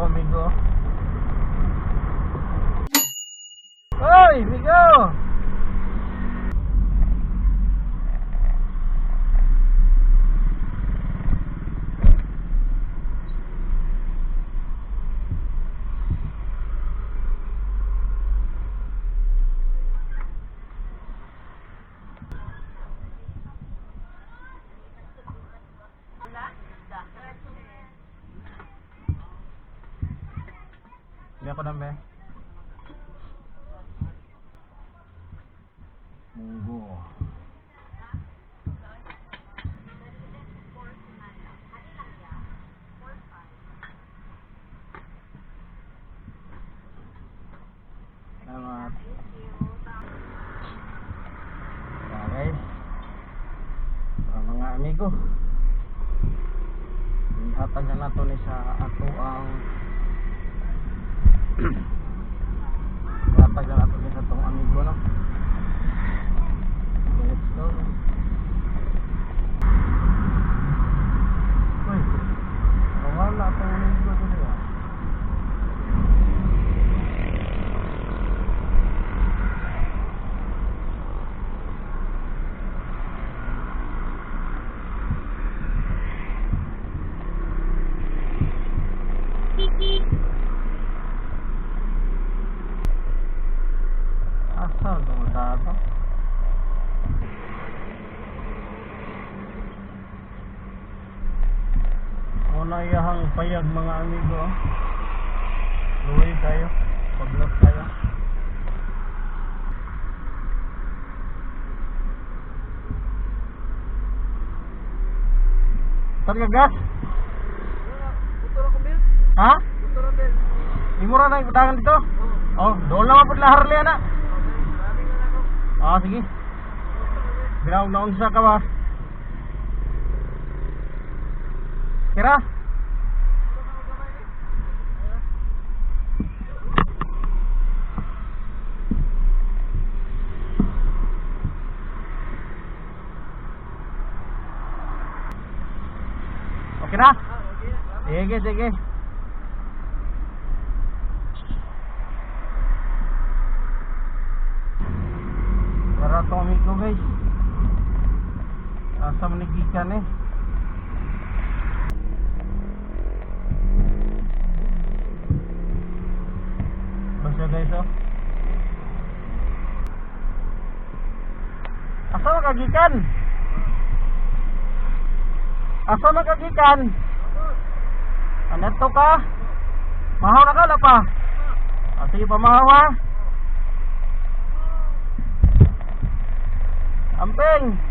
amigo. Hoy, amigo! Hindi ako dambe. Munggo. Salamat. Kaya guys, para mga amigo, ihatag na nato ni sa ato ang ihatag na nato ni sa atong amigo, no? Okay, let's go. Uy, wala atong amigo dito, ah. Asal dong datang. Muna iyahang payag mga amigo. Luwi tayo. Paglot tayo. Saan ka gas? Motor ako, Bill. Ha? Motor ako, Bill. Imura na yung kutangan dito? Oh, doon lang po la Harley na. Maraming na ako. Ah, sige. Binaw na unsa ka ba? Kira? Okay na? Sige, sige. Para to amigo guys. Asa manigikan eh. Basta guys oh. Asa makagikan? Asa makagikan? Ano to ka? Mahaw na ka wala pa? Sige pa mahaw ha? Amping!